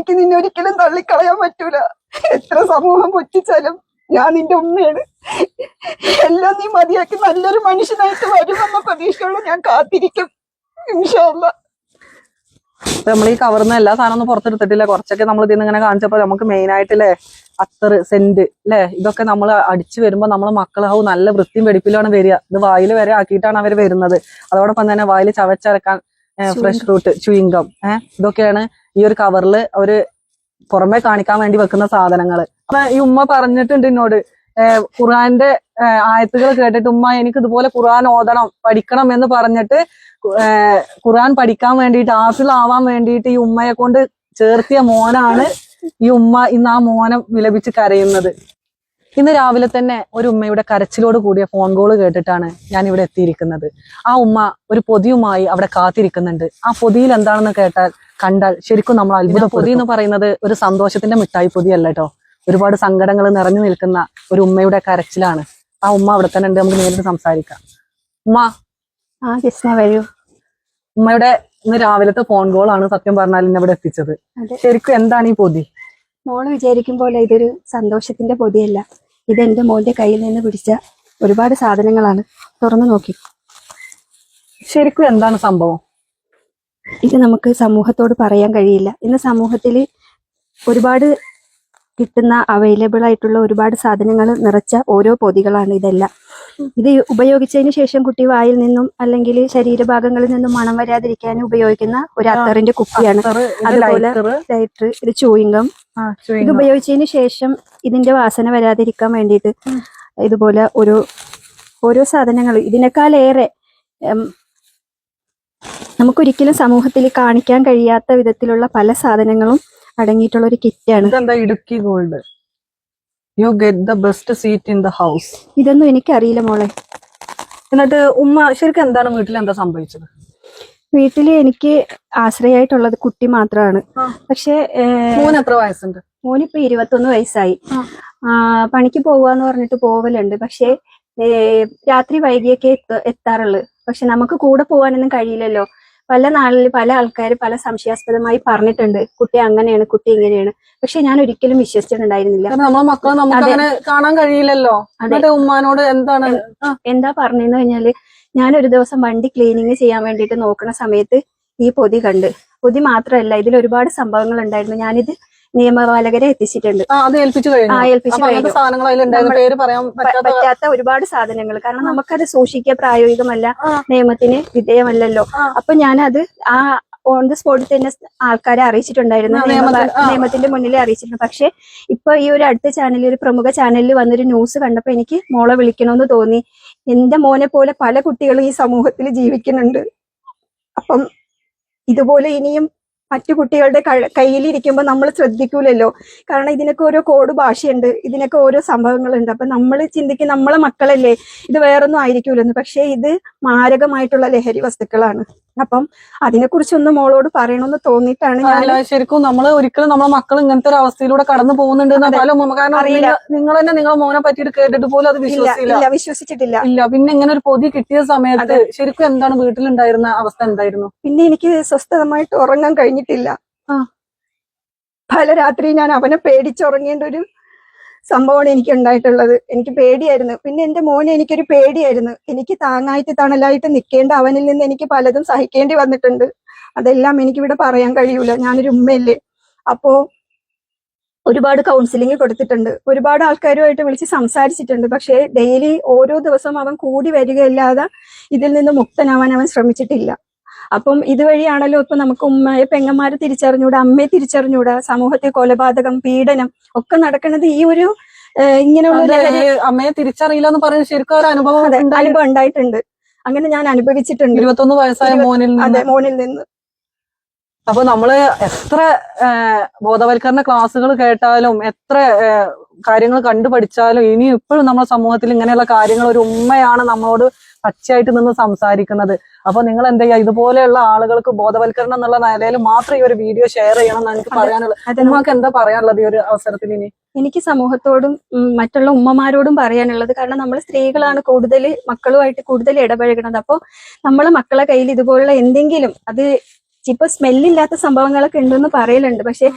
എനിക്ക് നിന്നെ ഒരിക്കലും തള്ളിക്കളയാൻ പറ്റൂല. എത്ര സമൂഹം പൊറ്റിച്ചാലും ഞാൻ നിന്റെ ഉമ്മയാണ്. എല്ലാം നീ മതിയാക്കി നല്ലൊരു മനുഷ്യനായിട്ട് വരുമെന്ന പ്രതീക്ഷയോടെ ഞാൻ കാത്തിരിക്കും. ഇൻഷാ അല്ലാഹ്. നമ്മൾ ഈ കവർന്ന് എല്ലാ സാധനവും പുറത്തെടുത്തിട്ടില്ല. കുറച്ചൊക്കെ നമ്മൾ ഇതിന്ന് ഇങ്ങനെ കാണിച്ചപ്പോ നമുക്ക് മെയിൻ ആയിട്ടില്ലേ അത്തറ്, സെന്റ് അല്ലെ, ഇതൊക്കെ നമ്മൾ അടിച്ചു വരുമ്പോ നമ്മള് മക്കളാവും നല്ല വൃത്തിയും വെടിപ്പിലാണ് വരിക. ഇത് വായിൽ വരെ ആക്കിയിട്ടാണ് അവർ വരുന്നത്. അതോടൊപ്പം തന്നെ വായിൽ ചവച്ചരക്കാൻ ഫ്രഷ് ഫ്രൂട്ട്, ചുയിങ്കം, ഇതൊക്കെയാണ് ഈ ഒരു കവറിൽ അവര് പുറമെ കാണിക്കാൻ വേണ്ടി വെക്കുന്ന സാധനങ്ങള്. അപ്പൊ ഈ ഉമ്മ പറഞ്ഞിട്ടുണ്ട് എന്നോട്, ഖുർആന്റെ ആയത്തുകൾ കേട്ടിട്ട് ഉമ്മ എനിക്ക് ഇതുപോലെ ഖുർആൻ ഓതണം, പഠിക്കണം എന്ന് പറഞ്ഞിട്ട് ഖുർആൻ പഠിക്കാൻ വേണ്ടിയിട്ട് ഹാഫിളാവാൻ വേണ്ടിയിട്ട് ഈ ഉമ്മയെ കൊണ്ട് ചേർത്തിയ മോനാണ് ഈ ഉമ്മ. ഇന്ന് ആ മോനം വിലപിച്ച് കരയുന്നത്. ഇന്ന് രാവിലെ തന്നെ ഒരു ഉമ്മയുടെ കരച്ചിലോട് കൂടിയ ഫോൺ കോള് കേട്ടിട്ടാണ് ഞാൻ ഇവിടെ എത്തിയിരിക്കുന്നത്. ആ ഉമ്മ ഒരു പൊതിയുമായി അവിടെ കാത്തിരിക്കുന്നുണ്ട്. ആ പൊതിയിൽ എന്താണെന്ന് കണ്ടാൽ ശരിക്കും നമ്മൾ അത്ഭുത. പൊതി എന്ന് പറയുന്നത് ഒരു സന്തോഷത്തിന്റെ മിഠായി പൊതിയല്ല കേട്ടോ. ഒരുപാട് സങ്കടങ്ങൾ നിറഞ്ഞു നിൽക്കുന്ന ഒരു ഉമ്മയുടെ കരച്ചിലാണ്. ആ ഉമ്മ അവിടെ തന്നെ ഉണ്ട്. നമുക്ക് നേരിട്ട് സംസാരിക്കാം. ഉമ്മ, വരൂ. ഉമ്മയുടെ ഇന്ന് രാവിലത്തെ ഫോൺ കോൾ ആണ് സത്യം പറഞ്ഞാൽ ഇന്നെ ഇവിടെ എത്തിച്ചത്. ശരിക്കും എന്താണ് ഈ പൊതി? മോള് വിചാരിക്കും പോലെ ഇതൊരു സന്തോഷത്തിന്റെ പൊതിയല്ല. ഇത് എന്റെ മോന്റെ കയ്യിൽ നിന്ന് പിടിച്ച ഒരുപാട് സാധനങ്ങളാണ്. തുറന്നു നോക്കി. ശരിക്കും എന്താണ് സംഭവം? ഇത് നമുക്ക് സമൂഹത്തോട് പറയാൻ കഴിയില്ല. ഇന്ന് സമൂഹത്തിൽ ഒരുപാട് കിട്ടുന്ന അവൈലബിൾ ആയിട്ടുള്ള ഒരുപാട് സാധനങ്ങൾ നിറച്ച ഓരോ പൊതികളാണ് ഇതെല്ലാം. ഇത് ഉപയോഗിച്ചതിന് ശേഷം കുട്ടി വായിൽ നിന്നും അല്ലെങ്കിൽ ശരീരഭാഗങ്ങളിൽ നിന്നും മണം വരാതിരിക്കാൻ ഉപയോഗിക്കുന്ന ഒരു അത്തറിന്റെ കുപ്പിയാണ്. അതുപോലെ ലൈറ്റർ, ഇത് ചൂയിങ്കം. ഇത് ഉപയോഗിച്ചതിന് ശേഷം ഇതിന്റെ വാസന വരാതിരിക്കാൻ വേണ്ടിയിട്ട് ഇതുപോലെ ഓരോ സാധനങ്ങൾ ഇതിനേക്കാളേറെ നമുക്കൊരിക്കലും സമൂഹത്തിൽ കാണിക്കാൻ കഴിയാത്ത വിധത്തിലുള്ള പല സാധനങ്ങളും അടങ്ങിയിട്ടുള്ള ഒരു കിറ്റാണ്. Idukki gold, you get the best seat in the house. ഇതൊന്നും എനിക്കറിയില്ല മോളെ. എന്നിട്ട് ഉമ്മ ശരിക്കും എന്താണ് വീട്ടിൽ എന്താ സംഭവിച്ചത്? വീട്ടില് എനിക്ക് ആശ്രയമായിട്ടുള്ളത് കുട്ടി മാത്രമാണ്. പക്ഷെ മോന് എത്ര വയസ്സുണ്ട്? മോനിപ്പോ 21 വയസ്സായി. പണിക്ക് പോവാന്ന് പറഞ്ഞിട്ട് പോവലുണ്ട്. പക്ഷെ രാത്രി വൈകിയൊക്കെ എത്താറുള്ളു. പക്ഷെ നമുക്ക് കൂടെ പോകാനൊന്നും കഴിയില്ലല്ലോ. പല നാളിൽ പല ആൾക്കാർ പല സംശയാസ്പദമായി പറഞ്ഞിട്ടുണ്ട്, കുട്ടി അങ്ങനെയാണ്, കുട്ടി ഇങ്ങനെയാണ്. പക്ഷെ ഞാൻ ഒരിക്കലും വിശ്വസിച്ചിട്ടുണ്ടായിരുന്നില്ല. നമ്മളെ മക്കളെ നമുക്ക് കാണാൻ കഴിയില്ലല്ലോ. ഉമ്മാനോട് എന്താ പറഞ്ഞെന്ന് കഴിഞ്ഞാല്, ഞാനൊരു ദിവസം വണ്ടി ക്ലീനിങ് ചെയ്യാൻ വേണ്ടിയിട്ട് നോക്കുന്ന സമയത്ത് ഈ പൊതി കണ്ട്. പൊതി മാത്രമല്ല, ഇതിൽ ഒരുപാട് സംഭവങ്ങൾ ഉണ്ടായിരുന്നു. ഞാനിത് നിയമപാലകരെ എത്തിച്ചിട്ടുണ്ട്. പറ്റാത്ത ഒരുപാട് സാധനങ്ങൾ. കാരണം നമുക്കത് സൂക്ഷിക്കുക പ്രായോഗികമല്ല, നിയമത്തിന് വിധേയമല്ലല്ലോ. അപ്പൊ ഞാനത് ആ ഓൺ ദ സ്പോട്ടിൽ തന്നെ ആൾക്കാരെ അറിയിച്ചിട്ടുണ്ടായിരുന്നു, നിയമത്തിന്റെ മുന്നിൽ അറിയിച്ചിട്ടുണ്ട്. പക്ഷെ ഇപ്പൊ ഈ ഒരു അടുത്ത ചാനലിൽ, ഒരു പ്രമുഖ ചാനലിൽ വന്നൊരു ന്യൂസ് കണ്ടപ്പോ എനിക്ക് മോളെ വിളിക്കണമെന്ന് തോന്നി. എന്റെ മോനെ പോലെ പല കുട്ടികളും ഈ സമൂഹത്തിൽ ജീവിക്കുന്നുണ്ട്. അപ്പം ഇതുപോലെ ഇനിയും മറ്റു കുട്ടികളുടെ കയ്യിലിരിക്കുമ്പോൾ നമ്മൾ ശ്രദ്ധിക്കൂലല്ലോ. കാരണം ഇതിനൊക്കെ ഓരോ കോഡ് ഭാഷയുണ്ട്, ഇതിനൊക്കെ ഓരോ സംഭവങ്ങളുണ്ട്. അപ്പൊ നമ്മൾ ചിന്തിക്കും നമ്മളെ മക്കളല്ലേ, ഇത് വേറൊന്നും ആയിരിക്കൂലെന്ന്. പക്ഷെ ഇത് മാരകമായിട്ടുള്ള ലഹരി വസ്തുക്കളാണ്. അപ്പം അതിനെക്കുറിച്ചൊന്ന് മോളോട് പറയണമെന്ന് തോന്നിയിട്ടാണ് ഞാൻ. ശരിക്കും നമ്മൾ ഒരിക്കലും നമ്മളെ മക്കൾ ഇങ്ങനത്തെ ഒരു അവസ്ഥയിലൂടെ കടന്നു പോകുന്നുണ്ട്. നിങ്ങൾ തന്നെ നിങ്ങളെ മോനെ പറ്റിയിട്ട് കേട്ടിട്ട് പോലും അത് വിശ്വസിച്ചിട്ടില്ല. ഇല്ല. പിന്നെ ഇങ്ങനെ ഒരു പൊതി കിട്ടിയ സമയത്ത് ശരിക്കും എന്താണ് വീട്ടിലുണ്ടായിരുന്ന അവസ്ഥ എന്തായിരുന്നു? പിന്നെ എനിക്ക് സ്വസ്ഥമായിട്ട് ഉറങ്ങാൻ കഴിഞ്ഞിട്ടില്ല. പല രാത്രി ഞാൻ അവനെ പേടിച്ചുറങ്ങേണ്ട ഒരു സംഭവമാണ് എനിക്ക് ഉണ്ടായിട്ടുള്ളത്. എനിക്ക് പേടിയായിരുന്നു. പിന്നെ എന്റെ മോനെ എനിക്കൊരു പേടിയായിരുന്നു. എനിക്ക് താങ്ങായിട്ട് തണലായിട്ട് നിൽക്കേണ്ട അവനിൽ നിന്ന് എനിക്ക് പലതും സഹിക്കേണ്ടി വന്നിട്ടുണ്ട്. അതെല്ലാം എനിക്കിവിടെ പറയാൻ കഴിയൂല. ഞാനൊരു ഉമ്മയല്ലേ. അപ്പോ ഒരുപാട് കൗൺസിലിംഗ് കൊടുത്തിട്ടുണ്ട്, ഒരുപാട് ആൾക്കാരുമായിട്ട് വിളിച്ച് സംസാരിച്ചിട്ടുണ്ട്. പക്ഷെ ഡെയിലി ഓരോ ദിവസം അവൻ കൂടി വരികയല്ലാതെ ഇതിൽ നിന്ന് മുക്തനാവാൻ അവൻ ശ്രമിച്ചിട്ടില്ല. അപ്പം ഇതുവഴിയാണല്ലോ ഇപ്പൊ നമുക്ക് ഉമ്മയെ പെങ്ങന്മാരെ തിരിച്ചറിഞ്ഞൂടാ, അമ്മയെ തിരിച്ചറിഞ്ഞൂടാ. സമൂഹത്തിൽ കൊലപാതകം, പീഡനം ഒക്കെ നടക്കുന്നത് ഈ ഒരു ഇങ്ങനെയുള്ള അമ്മയെ തിരിച്ചറിയില്ല എന്ന് പറയുന്നത് ശരിക്കും ഒരു അനുഭവം ഉണ്ടായിട്ടുണ്ട്. അങ്ങനെ ഞാൻ അനുഭവിച്ചിട്ടുണ്ട് 21 വയസ്സായ മോനിൽ നിന്ന്. അപ്പൊ നമ്മള് എത്ര ബോധവൽക്കരണ ക്ലാസ്സുകൾ കേട്ടാലും എത്ര കാര്യങ്ങൾ കണ്ടുപഠിച്ചാലും ഇനി ഇപ്പോഴും നമ്മുടെ സമൂഹത്തിൽ ഇങ്ങനെയുള്ള കാര്യങ്ങൾ ഒരു ഉമ്മയാണ് നമ്മളോട് പച്ചയായിട്ട് നിന്ന് സംസാരിക്കുന്നത്. അപ്പൊ നിങ്ങൾ എന്താ ചെയ്യുക, ഇതുപോലെയുള്ള ആളുകൾക്ക് ബോധവൽക്കരണം എന്നുള്ള നിലയിൽ മാത്രം ഈ ഒരു വീഡിയോ ഷെയർ ചെയ്യണം എന്നാണ് എനിക്ക് പറയാനുള്ളത്. നിങ്ങൾക്ക് എന്താ പറയാനുള്ളത് ഈ ഒരു അവസരത്തിൽ? എനിക്ക് സമൂഹത്തോടും മറ്റുള്ള ഉമ്മമാരോടും പറയാനുള്ളത്, കാരണം നമ്മൾ സ്ത്രീകളാണ് മക്കളുമായിട്ട് കൂടുതൽ ഇടപഴകുന്നത്. അപ്പോൾ നമ്മളെ മക്കളെ കയ്യിൽ ഇതുപോലുള്ള എന്തെങ്കിലും, അത് ഇപ്പൊ സ്മെല്ലില്ലാത്ത സംഭവങ്ങളൊക്കെ ഉണ്ടെന്ന് പറയലുണ്ട്. പക്ഷെ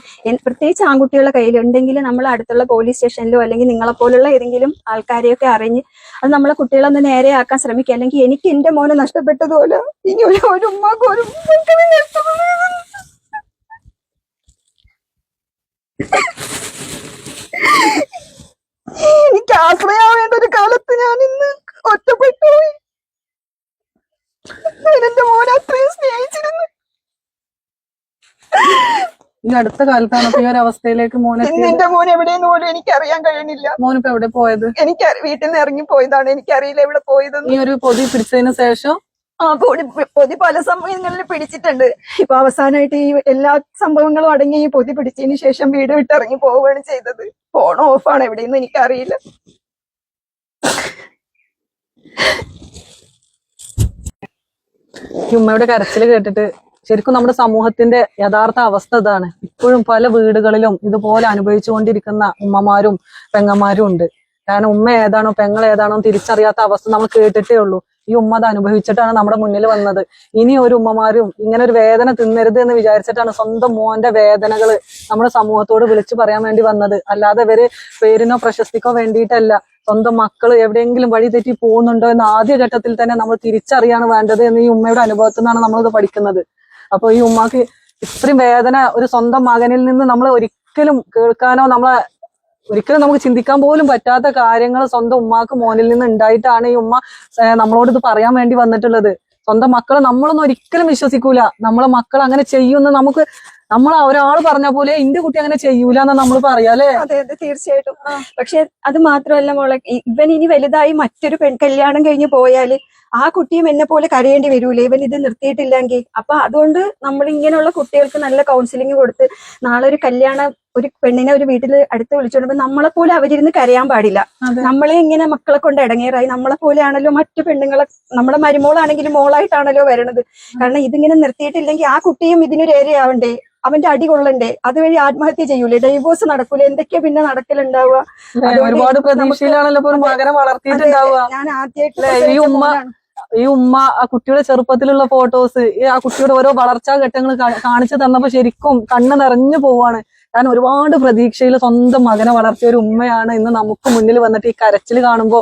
പ്രത്യേകിച്ച് ആൺകുട്ടികളുടെ കയ്യിൽ ഉണ്ടെങ്കിൽ നമ്മൾ അടുത്തുള്ള പോലീസ് സ്റ്റേഷനിലോ അല്ലെങ്കിൽ നിങ്ങളെ പോലുള്ള ഏതെങ്കിലും ആൾക്കാരെയൊക്കെ അറിഞ്ഞ് അത് നമ്മളെ കുട്ടികളൊന്ന് നേരെയാക്കാൻ ശ്രമിക്കുക. അല്ലെങ്കിൽ എനിക്ക് എന്റെ മോനെ നഷ്ടപ്പെട്ടതുപോലെ ഇനി ഒരു ഉമ്മാക്കും ഒരു മക്കളെ നഷ്ടപ്പെടും. എനിക്ക് ആശ്രയാവേണ്ട ഒരു കാലത്ത് ഞാൻ ഇന്ന് ഒറ്റപ്പെട്ടു പോയി. ഞാൻ എന്റെ മോനെ അത്രയും സ്നേഹിച്ചിരുന്നു. ഈ അടുത്ത കാലത്താണ് ഈ ഒരു അവസ്ഥയിലേക്ക് മോനെ ഇന്ന് എന്റെ മോൻ എവിടെയെന്ന് പോലും എനിക്ക് അറിയാൻ കഴിയണില്ല. മോനിപ്പോ എവിടെ പോയത്? എനിക്ക് വീട്ടിൽ നിന്ന് ഇറങ്ങി പോയതാണ്. എനിക്കറിയില്ല എവിടെ പോയതെന്ന്. ഈ ഒരു പൊതി പിടിച്ചതിന് ശേഷം പൊതി പല സമയങ്ങളിൽ പിടിച്ചിട്ടുണ്ട്. ഇപ്പൊ അവസാനമായിട്ട് ഈ എല്ലാ സംഭവങ്ങളും അടങ്ങി ഈ പൊതി പിടിച്ചതിന് ശേഷം വീട് വിട്ടിറങ്ങി പോവുകയാണ് ചെയ്തത്. ഫോൺ ഓഫാണ്, എവിടെയെന്ന് എനിക്കറിയില്ല. ഈ ഉമ്മയുടെ കരച്ചില് കേട്ടിട്ട് ശരിക്കും നമ്മുടെ സമൂഹത്തിന്റെ യഥാർത്ഥ അവസ്ഥ ഇതാണ്. ഇപ്പോഴും പല വീടുകളിലും ഇതുപോലെ അനുഭവിച്ചുകൊണ്ടിരിക്കുന്ന ഉമ്മമാരും പെങ്ങന്മാരും ഉണ്ട്. കാരണം ഉമ്മ ഏതാണോ പെങ്ങൾ ഏതാണോ തിരിച്ചറിയാത്ത അവസ്ഥ നമ്മൾ കേട്ടിട്ടേ ഉള്ളൂ. ഈ ഉമ്മ അത് അനുഭവിച്ചിട്ടാണ് നമ്മുടെ മുന്നിൽ വന്നത്. ഇനി ഒരു ഉമ്മമാരും ഇങ്ങനെ ഒരു വേദന തിന്നരുത് എന്ന് വിചാരിച്ചിട്ടാണ് സ്വന്തം മോന്റെ വേദനകള് നമ്മുടെ സമൂഹത്തോട് വിളിച്ചു പറയാൻ വേണ്ടി വന്നത്. അല്ലാതെ ഇവര് പേരിനോ പ്രശസ്തിക്കോ വേണ്ടിയിട്ടല്ല. സ്വന്തം മക്കള് എവിടെയെങ്കിലും വഴി തെറ്റി പോകുന്നുണ്ടോ എന്ന് ആദ്യഘട്ടത്തിൽ തന്നെ നമ്മൾ തിരിച്ചറിയാണ് വേണ്ടത് എന്ന് ഈ ഉമ്മയുടെ അനുഭവത്തിൽ നിന്നാണ് നമ്മളിത് പഠിക്കുന്നത്. അപ്പൊ ഈ ഉമ്മക്ക് ഇത്രയും വേദന ഒരു സ്വന്തം മകനിൽ നിന്ന് നമ്മൾ ഒരിക്കലും കേൾക്കാനോ ഒരിക്കലും നമുക്ക് ചിന്തിക്കാൻ പോലും പറ്റാത്ത കാര്യങ്ങൾ സ്വന്തം ഉമ്മാക്ക് മോനിൽ നിന്ന് ഉണ്ടായിട്ടാണ് ഈ ഉമ്മ നമ്മളോട് ഇത് പറയാൻ വേണ്ടി വന്നിട്ടുള്ളത്. സ്വന്തം മക്കളെ നമ്മളൊന്നും ഒരിക്കലും വിശ്വസിക്കൂല. നമ്മളെ മക്കൾ അങ്ങനെ ചെയ്യുമെന്ന് നമ്മൾ ഒരാൾ പറഞ്ഞ പോലെ എന്റെ കുട്ടി അങ്ങനെ ചെയ്യൂല എന്ന് നമ്മൾ പറയാല്ലേ? അതെ അതെ, തീർച്ചയായിട്ടും. പക്ഷെ അത് മാത്രമല്ല മോളെ, ഇവൻ ഇനി വലുതായി മറ്റൊരു കല്യാണം കഴിഞ്ഞ് പോയാല് ആ കുട്ടിയും എന്നെ പോലെ കരയേണ്ടി വരൂലേ ഇവൻ ഇത് നിർത്തിയിട്ടില്ലെങ്കിൽ. അപ്പൊ അതുകൊണ്ട് നമ്മൾ ഇങ്ങനെയുള്ള കുട്ടികൾക്ക് നല്ല കൗൺസിലിംഗ് കൊടുത്ത് നാളെ ഒരു പെണ്ണിനെ ഒരു വീട്ടിൽ അടുത്ത് വിളിച്ചോണ്ട് നമ്മളെ പോലെ അവരിരുന്ന് കരയാൻ പാടില്ല. നമ്മളെ ഇങ്ങനെ മക്കളെ കൊണ്ട് ഇടങ്ങേറായി നമ്മളെ പോലെയാണല്ലോ മറ്റു പെണ്ണുങ്ങളെ, നമ്മുടെ മരുമോളാണെങ്കിലും മോളായിട്ടാണല്ലോ വരണത്. കാരണം ഇതിങ്ങനെ നിർത്തിയിട്ടില്ലെങ്കിൽ ആ കുട്ടിയും ഇതിനൊരു ഏരയാവണ്ടേ, അവന്റെ അടി കൊള്ളണ്ടേ, അതുവഴി ആത്മഹത്യ ചെയ്യൂലേ, ഡൈവോഴ്സ് നടക്കൂലേ, എന്തൊക്കെയാ പിന്നെ നടക്കലുണ്ടാവുക. ഒരുപാട് പ്രതീക്ഷയിലാണല്ലോ മകനെ വളർത്തിയിട്ടുണ്ടാവുക. ഞാൻ ആദ്യമായിട്ട് ഈ ഉമ്മ ആ കുട്ടിയുടെ ചെറുപ്പത്തിലുള്ള ഫോട്ടോസ് ആ കുട്ടിയുടെ ഓരോ വളർച്ചാ ഘട്ടങ്ങൾ കാണിച്ചു തന്നപ്പോ ശരിക്കും കണ്ണ് നിറഞ്ഞു പോവാണ്. കാരണം ഒരുപാട് പ്രതീക്ഷയിൽ സ്വന്തം മകനെ വളർത്തിയ ഒരു ഉമ്മയാണ് ഇന്ന് നമുക്ക് മുന്നിൽ വന്നിട്ട് ഈ കരച്ചിൽ കാണുമ്പോ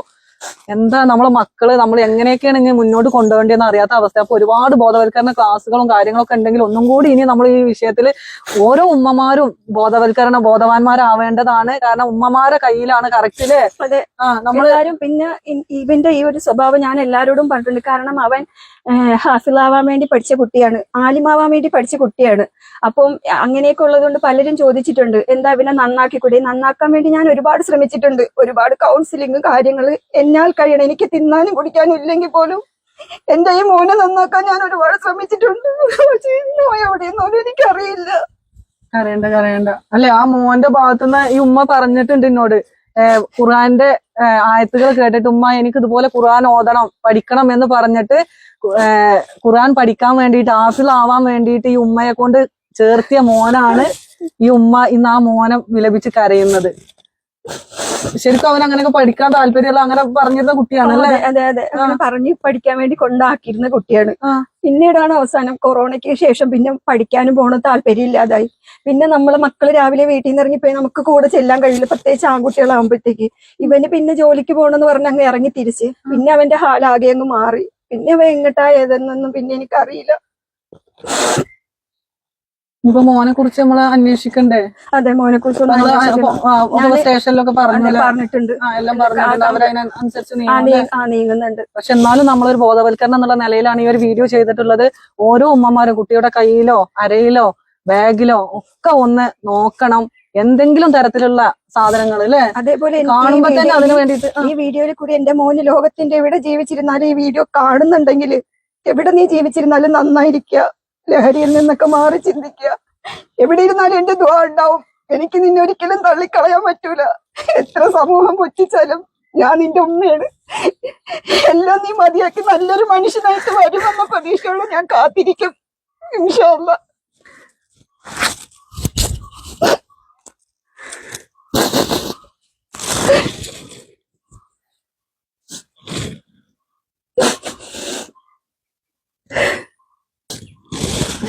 എന്താ നമ്മളെ മക്കള് നമ്മൾ എങ്ങനെയൊക്കെയാണ് ഇങ്ങനെ മുന്നോട്ട് കൊണ്ടുപോകേണ്ടതെന്ന് അറിയാത്ത അവസ്ഥ. അപ്പൊ ഒരുപാട് ബോധവൽക്കരണ ക്ലാസ്സുകളും കാര്യങ്ങളൊക്കെ ഉണ്ടെങ്കിൽ ഒന്നും കൂടി ഇനി നമ്മൾ ഈ വിഷയത്തിൽ ഓരോ ഉമ്മമാരും ബോധവാന്മാരാവേണ്ടതാണ്. കാരണം ഉമ്മമാരെ കയ്യിലാണ് കറക്റ്റ് അല്ലേ? അതെ, നമ്മളാരും പിന്നെ ഇവന്റെ ഈ ഒരു സ്വഭാവം ഞാൻ എല്ലാവരോടും പറഞ്ഞിട്ടുണ്ട്. കാരണം അവൻ ഹാഫിളാവാൻ വേണ്ടി പഠിച്ച കുട്ടിയാണ്, ആലിമാവാൻ വേണ്ടി പഠിച്ച കുട്ടിയാണ്. അപ്പം അങ്ങനെയൊക്കെ ഉള്ളതുകൊണ്ട് പലരും ചോദിച്ചിട്ടുണ്ട് എന്താ ഇവനെ നന്നാക്കിക്കൂടെ. നന്നാക്കാൻ വേണ്ടി ഞാൻ ഒരുപാട് ശ്രമിച്ചിട്ടുണ്ട്. ഒരുപാട് കൗൺസിലിംഗ് കാര്യങ്ങൾ എന്നാൽ കഴിയണം. എനിക്ക് തിന്നാനും കുടിക്കാനും ഇല്ലെങ്കിൽ പോലും എന്റെ ഈ മോനെ നന്നാക്കാൻ ഞാൻ ഒരുപാട് ശ്രമിച്ചിട്ടുണ്ട്. എവിടെയെന്നോലും എനിക്കറിയില്ല. കരയണ്ട അല്ലെ? ആ മോന്റെ ഭാഗത്തുനിന്ന് ഈ ഉമ്മ പറഞ്ഞിട്ടുണ്ട് എന്നോട്, ഖുർആന്റെ ആയത്തുകൾ കേട്ടിട്ട് ഉമ്മ എനിക്ക് ഇതുപോലെ ഖുർആൻ ഓതണം പഠിക്കണം എന്ന് പറഞ്ഞിട്ട് ഖുർആൻ പഠിക്കാൻ വേണ്ടിയിട്ട് ഹാഫിളാവാൻ വേണ്ടിയിട്ട് ഈ ഉമ്മയെ കൊണ്ട് ചേർത്തിയ മോനാണ് ഈ ഉമ്മ ഇന്ന് ആ മോനെ വിലപിച്ച് കരയുന്നത്. ശരിക്കും അവൻ അങ്ങനെയൊക്കെ പഠിക്കാൻ താല്പര്യമുള്ള അങ്ങനെ പറഞ്ഞിരുന്ന കുട്ടിയാണല്ലേ? അതെ അതെ, അങ്ങനെ പറഞ്ഞ് പഠിക്കാൻ വേണ്ടി കൊണ്ടാക്കിയിരുന്ന കുട്ടിയാണ്. പിന്നീടാണ് അവസാനം കൊറോണയ്ക്ക് ശേഷം പിന്നെ പഠിക്കാനും പോണ താല്പര്യം ഇല്ലാതായി. പിന്നെ നമ്മളെ മക്കള് രാവിലെ വീട്ടിൽ നിന്ന് ഇറങ്ങിപ്പോയി നമുക്ക് കൂടെ ചെല്ലാൻ കഴിയില്ല, പ്രത്യേകിച്ച് ആൺകുട്ടികളാകുമ്പോഴത്തേക്ക്. ഇവന് പിന്നെ ജോലിക്ക് പോകണമെന്ന് പറഞ്ഞ് അങ്ങ് ഇറങ്ങി തിരിച്ച് പിന്നെ അവന്റെ ഹാലാകെ അങ്ങ് മാറി. പിന്നെ അവൻ എങ്ങട്ടാ ഏതെന്നൊന്നും പിന്നെ എനിക്കറിയില്ല. ഇപ്പൊ മോനെ കുറിച്ച് നമ്മൾ അന്വേഷിക്കണ്ടേ? അതെ, മോനെ കുറിച്ച് സ്റ്റേഷനിലൊക്കെ പറഞ്ഞിട്ടുണ്ട്, എല്ലാം പറഞ്ഞിട്ടുണ്ട്. അവരതിനനുസരിച്ച് നീങ്ങുന്നുണ്ട്. പക്ഷെ എന്നാലും നമ്മളൊരു ബോധവൽക്കരണം എന്നുള്ള നിലയിലാണ് ഈ ഒരു വീഡിയോ ചെയ്തിട്ടുള്ളത്. ഓരോ ഉമ്മമാരും കുട്ടിയുടെ കയ്യിലോ അരയിലോ ബാഗിലോ ഒക്കെ ഒന്ന് നോക്കണം, എന്തെങ്കിലും തരത്തിലുള്ള സാധനങ്ങൾ അല്ലെ? അതേപോലെ കാണുമ്പോ തന്നെ അതിന് വേണ്ടിട്ട് ഈ വീഡിയോയിൽ കൂടി എന്റെ മോന് ലോകത്തിന്റെ എവിടെ ജീവിച്ചിരുന്നാലും ഈ വീഡിയോ കാണുന്നുണ്ടെങ്കിൽ എവിടെ നീ ജീവിച്ചിരുന്നാലും നന്നായിരിക്കുക, ലഹരിയിൽ നിന്നൊക്കെ മാറി ചിന്തിക്കുക. എവിടെ ഇരുന്നാലും എന്റെ ദുആ ഉണ്ടാവും. എനിക്ക് നിന്നെ ഒരിക്കലും തള്ളിക്കളയാൻ പറ്റൂല. എത്ര സമൂഹം പുച്ഛിച്ചാലും ഞാൻ നിന്റെ ഉമ്മയാണ്. എല്ലാം നീ മതിയാക്കി നല്ലൊരു മനുഷ്യനായിട്ട് വരുമെന്ന പ്രതീക്ഷയോടെ ഞാൻ കാത്തിരിക്കും, ഇൻഷാ അല്ലാഹ്.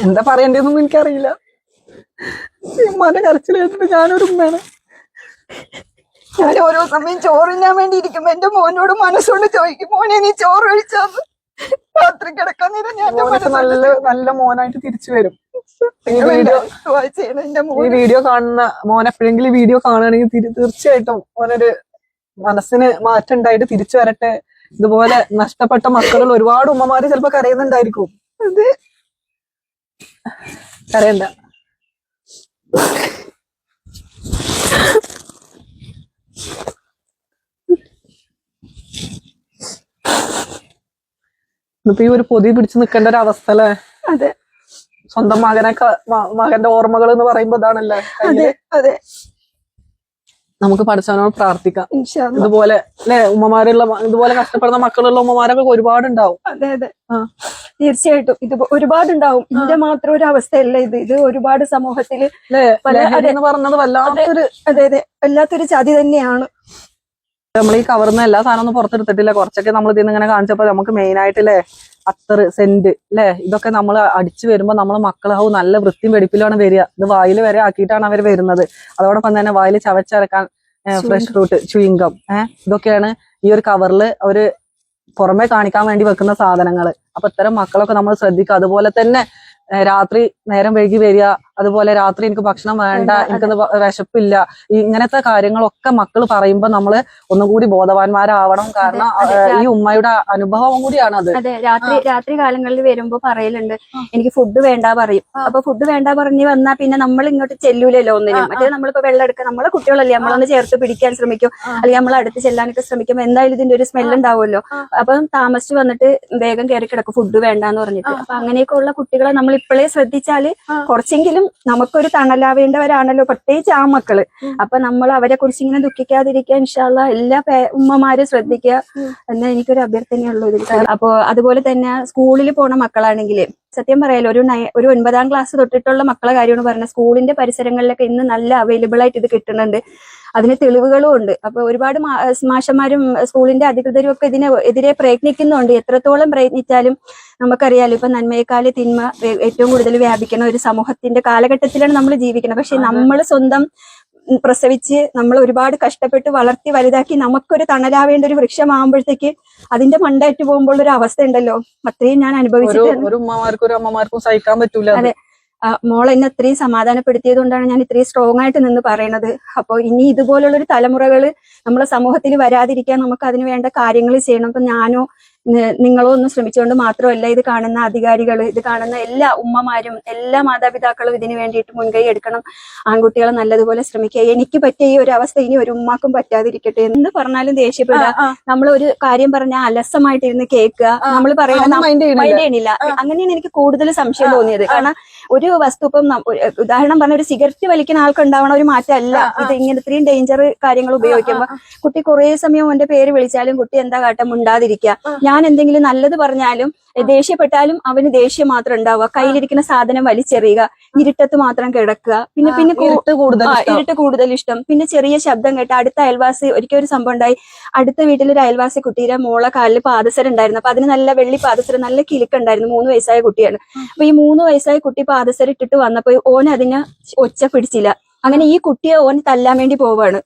എന്താ പറയണ്ടേന്നൊന്നും എനിക്കറിയില്ല. ഉമ്മാന്റെ കരച്ചിൽ കേട്ടിട്ട് ഞാനൊരു ഉമ്മയാണ്. ഞാൻ ഓരോ സമയം ചോറിനാൻ വേണ്ടി ഇരിക്കുമ്പോ എന്റെ മോനോട് മനസ്സുകൊണ്ട് ചോദിക്കും, മോനെ നീ ചോറ് കഴിച്ചാന്ന്. രാത്രി കിടക്കാൻ നേരം ഞാൻ മോനൊക്കെ നല്ല നല്ല മോനായിട്ട് തിരിച്ചു വരും. ഈ എന്റെ വീഡിയോ കാണുന്ന മോൻ എപ്പോഴെങ്കിലും ഈ വീഡിയോ കാണുകയാണെങ്കിൽ തീർച്ചയായിട്ടും മോനൊരു മനസ്സിന് മാറ്റം ഉണ്ടായിട്ട് തിരിച്ചു വരട്ടെ. ഇതുപോലെ നഷ്ടപ്പെട്ട മക്കളിൽ ഒരുപാട് ഉമ്മമാര് ചിലപ്പോ കരയുന്നുണ്ടായിരിക്കും. അത് കരയണ്ട. ഇന്നിപ്പോ ഈ ഒരു പൊതി പിടിച്ചു നിൽക്കേണ്ട ഒരു അവസ്ഥ അല്ലേ? അതെ, സ്വന്തം മകന്റെ ഓർമ്മകൾ എന്ന് പറയുമ്പോ ഇതാണല്ലേ. അതെ, അതെ. നമുക്ക് പഠിച്ചവനോട് പ്രാർത്ഥിക്കാം. ഇൻഷാ അല്ലാ. ഇതുപോലെ അല്ലെ ഉമ്മമാരുള്ള ഇതുപോലെ കഷ്ടപ്പെടുന്ന മക്കളുള്ള ഉമ്മമാരൊക്കെ ഒരുപാടുണ്ടാവും. അതെ, അതെ, തീർച്ചയായിട്ടും ഇത് ഒരുപാടുണ്ടാവും. ഇതിന്റെ മാത്രം ഒരു അവസ്ഥയല്ല ഇത് ഒരുപാട് സമൂഹത്തില് എന്ന് പറഞ്ഞത് വല്ലാത്തൊരു അതെ, അതെ, വല്ലാത്തൊരു ചതി തന്നെയാണ്. നമ്മൾ ഈ കവർന്ന് എല്ലാ സാധനം ഒന്നും പുറത്തെടുത്തിട്ടില്ല. കുറച്ചൊക്കെ നമ്മൾ ഇതിന്ന് ഇങ്ങനെ കാണിച്ചപ്പോ നമുക്ക് മെയിൻ ആയിട്ടില്ലേ അത്തറ്, സെന്റ് അല്ലെ, ഇതൊക്കെ നമ്മൾ അടിച്ചു വരുമ്പോ നമ്മളെ മക്കളാവും നല്ല വൃത്തിയും വെടിപ്പിലാണ് വരിക. ഇത് വായിൽ വരെ ആക്കിയിട്ടാണ് അവർ വരുന്നത്. അതോടൊപ്പം തന്നെ വായിൽ ചവച്ചരക്കാൻ ഫ്രഷ് ഫ്രൂട്ട്, ചുയിങ്കം, ഇതൊക്കെയാണ് ഈ ഒരു കവറിൽ അവര് പുറമെ കാണിക്കാൻ വേണ്ടി വെക്കുന്ന സാധനങ്ങള്. അപ്പൊ ഇത്തരം മക്കളൊക്കെ നമ്മൾ ശ്രദ്ധിക്കുക. അതുപോലെ തന്നെ രാത്രി നേരം വൈകി വരിക, അതുപോലെ രാത്രി എനിക്ക് ഭക്ഷണം വേണ്ട, എനിക്കത് വിശപ്പില്ല, ഇങ്ങനത്തെ കാര്യങ്ങളൊക്കെ മക്കൾ പറയുമ്പോ നമ്മള് ഒന്നുകൂടി ബോധവാന്മാരാവണം. കാരണം ഈ ഉമ്മയുടെ അനുഭവം കൂടിയാണ് അത്. അതെ, രാത്രി കാലങ്ങളിൽ വരുമ്പോ പറയലുണ്ട് എനിക്ക് ഫുഡ് വേണ്ട പറയും. അപ്പൊ ഫുഡ് വേണ്ട പറഞ്ഞ് വന്നാ പിന്നെ നമ്മൾ ഇങ്ങോട്ട് ചെല്ലൂലല്ലോ ഒന്നിനും. മറ്റേ നമ്മളിപ്പോ വെള്ളം എടുക്കുക, നമ്മളെ കുട്ടികളല്ലേ, നമ്മളൊന്ന് ചേർത്ത് പിടിക്കാൻ ശ്രമിക്കും, അല്ലെങ്കിൽ നമ്മൾ അടുത്ത് ചെല്ലാനൊക്കെ ശ്രമിക്കും. എന്തായാലും ഇതിന്റെ ഒരു സ്മെല്ല് ഉണ്ടാവുമല്ലോ. അപ്പം താമസിച്ച് വന്നിട്ട് വേഗം കയറി കിടക്കും ഫുഡ് വേണ്ടാന്ന് പറഞ്ഞിട്ട്. അപ്പൊ അങ്ങനെയൊക്കെ ഉള്ള കുട്ടികളെ നമ്മൾ ഇപ്പോഴേ ശ്രദ്ധിച്ചാല് കുറച്ചെങ്കിലും നമുക്കൊരു തണലാവേണ്ടവരാണല്ലോ, പ്രത്യേകിച്ച് ആ മക്കള്. അപ്പൊ നമ്മൾ അവരെ കുറിച്ച് ഇങ്ങനെ ദുഃഖിക്കാതിരിക്കാൻ ഇൻഷാ അല്ലാ എല്ലാ ഉമ്മമാരും ശ്രദ്ധിക്കുക എന്ന് എനിക്കൊരു അഭ്യർത്ഥനയുള്ളൂ ഇതിൽ. അപ്പൊ അതുപോലെ തന്നെ സ്കൂളിൽ പോണ മക്കളാണെങ്കിൽ സത്യം പറയാലോ, ഒരു 9ാം ക്ലാസ് തൊട്ടിട്ടുള്ള മക്കളെ കാര്യമാണ് പറഞ്ഞത്. സ്കൂളിന്റെ പരിസരങ്ങളിലൊക്കെ ഇന്ന് നല്ല അവൈലബിൾ ആയിട്ട് ഇത് കിട്ടുന്നുണ്ട്. അതിന് തെളിവുകളും ഉണ്ട്. അപ്പൊ ഒരുപാട് മാഷന്മാരും സ്കൂളിന്റെ അധികൃതരും ഒക്കെ ഇതിനെതിരെ പ്രയത്നിക്കുന്നുണ്ട്. എത്രത്തോളം പ്രയത്നിച്ചാലും നമുക്കറിയാലോ, ഇപ്പൊ നന്മയെക്കാള് തിന്മ ഏറ്റവും കൂടുതൽ വ്യാപിക്കുന്ന ഒരു സമൂഹത്തിന്റെ കാലഘട്ടത്തിലാണ് നമ്മൾ ജീവിക്കുന്നത്. പക്ഷെ നമ്മൾ സ്വന്തം പ്രസവിച്ച് നമ്മൾ ഒരുപാട് കഷ്ടപ്പെട്ട് വളർത്തി വലുതാക്കി നമുക്കൊരു തണലാവേണ്ട ഒരു വൃക്ഷമാകുമ്പോഴത്തേക്ക് അതിന്റെ മണ്ടേറ്റ് പോകുമ്പോൾ ഒരു അവസ്ഥ ഉണ്ടല്ലോ, അത്രയും ഞാൻ അനുഭവിച്ചിട്ടുണ്ട്. ഒരു ഉമ്മമാർക്കും ഒരു അമ്മമാർക്കും സഹിക്കാൻ പറ്റൂല. അതെ, മോൾ എന്നെ അത്രയും സമാധാനപ്പെടുത്തിയത് കൊണ്ടാണ് ഞാൻ ഇത്രയും സ്ട്രോങ് ആയിട്ട് നിന്ന് പറയുന്നത്. അപ്പോൾ ഇനി ഇതുപോലുള്ളൊരു തലമുറകൾ നമ്മളെ സമൂഹത്തിൽ വരാതിരിക്കാൻ നമുക്ക് അതിന് വേണ്ട കാര്യങ്ങൾ ചെയ്യണം. അപ്പൊ ഞാനോ നിങ്ങളോ ഒന്നും ശ്രമിച്ചുകൊണ്ട് മാത്രമല്ല, ഇത് കാണുന്ന അധികാരികൾ, ഇത് കാണുന്ന എല്ലാ ഉമ്മമാരും എല്ലാ മാതാപിതാക്കളും ഇതിനു വേണ്ടിയിട്ട് മുൻകൈ എടുക്കണം. ആൺകുട്ടികളെ നല്ലതുപോലെ ശ്രമിക്കുക. എനിക്ക് പറ്റിയ ഈ ഒരു അവസ്ഥ ഇനി ഒരു ഉമ്മാക്കും പറ്റാതിരിക്കട്ടെ. എന്ന് പറഞ്ഞാലും ദേഷ്യപ്പെടുക, നമ്മൾ ഒരു കാര്യം പറഞ്ഞാൽ അലസമായിട്ടിരുന്ന് കേൾക്കുക, നമ്മൾ പറയുന്നത് മൈൻഡ് ചെയ്യണില്ല. അങ്ങനെയാണ് എനിക്ക് കൂടുതൽ സംശയം തോന്നിയത്. കാരണം ഒരു വസ്തു ഇപ്പം ഉദാഹരണം പറഞ്ഞ ഒരു സിഗരറ്റ് വലിക്കുന്ന ആൾക്കുണ്ടാവണ ഒരു മാറ്റമല്ല ഇത്. ഇങ്ങനെ ഇത്രയും ഡേഞ്ചർ കാര്യങ്ങൾ ഉപയോഗിക്കുമ്പോ കുട്ടി കുറെ സമയം അവന്റെ പേര് വിളിച്ചാലും കുട്ടി എന്താ കാട്ടം മുണ്ടാതിരിക്കുക. ഞാൻ എന്തെങ്കിലും നല്ലത് പറഞ്ഞാലും ദേഷ്യപ്പെട്ടാലും അവന് ദേഷ്യം മാത്രം ഉണ്ടാവുക. കയ്യിലിരിക്കുന്ന സാധനം വലിച്ചെറിയുക, ഇരുട്ടത്ത് മാത്രം കിടക്കുക, പിന്നെ ഇരുട്ട് കൂടുതൽ ഇഷ്ടം. പിന്നെ ചെറിയ ശബ്ദം കേട്ട അടുത്ത അയൽവാസി, ഒരിക്കൽ ഒരു സംഭവം ഉണ്ടായി. അടുത്ത വീട്ടിലൊരു അയൽവാസി കുട്ടിയുടെ മോളെ കാലിൽ പാദസരം ഉണ്ടായിരുന്നു. അപ്പൊ അതിന് നല്ല വെള്ളി പാദസരം, നല്ല കിലുക്കുണ്ടായിരുന്നു. 3 വയസ്സായ കുട്ടിയാണ്. അപ്പൊ ഈ 3 വയസ്സായ കുട്ടി പാദസരം ഇട്ടിട്ട് വന്നപ്പോ ഓൻ അതിന് ഒച്ച പിടിച്ചില്ല. അങ്ങനെ ഈ കുട്ടിയെ ഓൻ തല്ലാൻ വേണ്ടി പോവാണ്.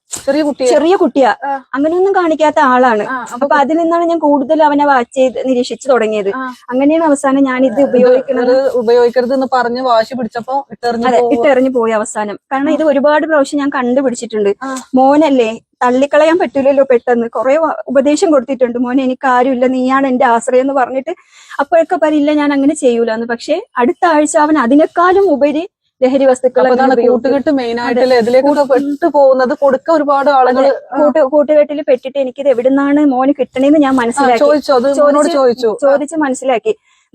ചെറിയ കുട്ടിയാ, അങ്ങനെയൊന്നും കാണിക്കാത്ത ആളാണ്. അപ്പൊ അതിൽ നിന്നാണ് ഞാൻ കൂടുതൽ അവനെ വാച്ച് ചെയ്ത് നിരീക്ഷിച്ചു തുടങ്ങിയത്. അങ്ങനെയാണ് അവസാനം ഞാൻ ഇത് ഉപയോഗിക്കരുത് എന്ന് പറഞ്ഞ് വാശി പിടിച്ചപ്പോ ഇട്ടെറിഞ്ഞു പോയി അവസാനം. കാരണം ഇത് ഒരുപാട് പ്രാവശ്യം ഞാൻ കണ്ടുപിടിച്ചിട്ടുണ്ട്. മോനല്ലേ, തള്ളിക്കളയാൻ പറ്റൂലല്ലോ പെട്ടെന്ന്. കുറെ ഉപദേശം കൊടുത്തിട്ടുണ്ട്, മോനെ എനിക്ക് ആരുമില്ല, നീയാണ് എന്റെ ആശ്രയം എന്ന് പറഞ്ഞിട്ട്. അപ്പോഴൊക്കെ പറയില്ല ഞാൻ അങ്ങനെ ചെയ്യൂലെന്ന്. പക്ഷെ അടുത്ത ആഴ്ച അവൻ അതിനേക്കാളും ഉപരി ലഹരി വസ്തുക്കൾ കൂട്ടുകെട്ട് മെയിൻ ആയിട്ട് ഇതിലേക്ക് പെട്ടു പോകുന്നത്. കൊടുക്ക ഒരുപാട് ആളുകൾ കൂട്ടുകെട്ടിൽ പെട്ടിട്ട് എനിക്കിത് എവിടുന്നാണ് മോന് കിട്ടണേന്ന് ഞാൻ ചോദിച്ചു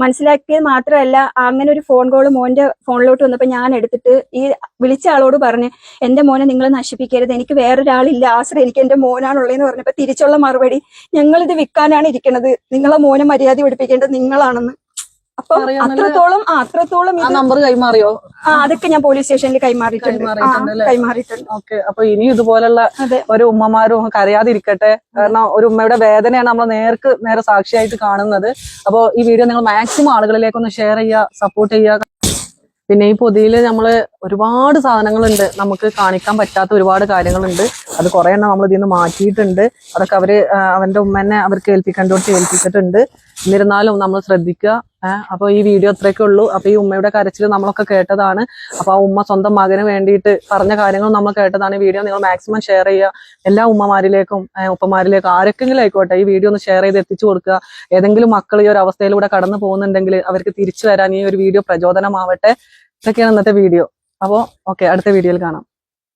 മനസ്സിലാക്കിയത് മാത്രമല്ല, അങ്ങനെ ഒരു ഫോൺ കോള് മോന്റെ ഫോണിലോട്ട് വന്നപ്പോ ഞാൻ എടുത്തിട്ട് ഈ വിളിച്ച ആളോട് പറഞ്ഞ് എന്റെ മോനെ നിങ്ങൾ നശിപ്പിക്കരുത്, എനിക്ക് വേറൊരാളില്ല, ആശ്രയം എനിക്ക് എന്റെ മോനാണുള്ളതെന്ന് പറഞ്ഞപ്പോ തിരിച്ചുള്ള മറുപടി ഞങ്ങളിത് വിൽക്കാനാണ് ഇരിക്കണത്, നിങ്ങളെ മോനെ മര്യാദ പഠിപ്പിക്കേണ്ടത് നിങ്ങളാണെന്ന്. അപ്പൊ അത്രത്തോളം നമ്പർ കൈമാറിയോ? അതൊക്കെ ഞാൻ പോലീസ് സ്റ്റേഷനിൽ കൈമാറിയിട്ടുണ്ട്. ഓക്കെ, അപ്പൊ ഇനി ഇതുപോലുള്ള ഒരു ഉമ്മമാരും കരയാതിരിക്കട്ടെ. കാരണം ഒരു ഉമ്മയുടെ വേദനയാണ് നമ്മൾ നേരെ സാക്ഷിയായിട്ട് കാണുന്നത്. അപ്പൊ ഈ വീഡിയോ നിങ്ങൾ മാക്സിമം ആളുകളിലേക്കൊന്ന് ഷെയർ ചെയ്യുക, സപ്പോർട്ട് ചെയ്യുക. പിന്നെ ഈ പൊതിയിൽ നമ്മള് ഒരുപാട് സാധനങ്ങളുണ്ട്, നമുക്ക് കാണിക്കാൻ പറ്റാത്ത ഒരുപാട് കാര്യങ്ങളുണ്ട്. അത് കുറെ എണ്ണം നമ്മൾ ഇതിൽ നിന്ന് മാറ്റിയിട്ടുണ്ട്. അതൊക്കെ അവന്റെ ഉമ്മനെ അവർക്ക് ഏൽപ്പിച്ചിട്ടുണ്ട്. എന്നിരുന്നാലും നമ്മൾ ശ്രദ്ധിക്കുക. അപ്പൊ ഈ വീഡിയോ അത്രയൊക്കെ ഉള്ളൂ. അപ്പൊ ഈ ഉമ്മയുടെ കരച്ചിൽ നമ്മളൊക്കെ കേട്ടതാണ്. അപ്പൊ ആ ഉമ്മ സ്വന്തം മകന് വേണ്ടിയിട്ട് പറഞ്ഞ കാര്യങ്ങൾ നമ്മൾ കേട്ടതാണ്. ഈ വീഡിയോ നിങ്ങൾ മാക്സിമം ഷെയർ ചെയ്യുക. എല്ലാ ഉമ്മമാരിലേക്കും ഉപ്പമാരിലേക്കും ആരൊക്കെങ്കിലും ആയിക്കോട്ടെ ഈ വീഡിയോ ഒന്ന് ഷെയർ ചെയ്ത് എത്തിച്ചു കൊടുക്കുക. ഏതെങ്കിലും മക്കൾ ഈ ഒരു അവസ്ഥയിലൂടെ കടന്നു പോകുന്നുണ്ടെങ്കിൽ അവർക്ക് തിരിച്ചു വരാൻ ഈ ഒരു വീഡിയോ പ്രചോദനമാവട്ടെ. ഇതൊക്കെയാണ് ഇന്നത്തെ വീഡിയോ. അപ്പോൾ ഓക്കെ, അടുത്ത വീഡിയോയിൽ കാണാം.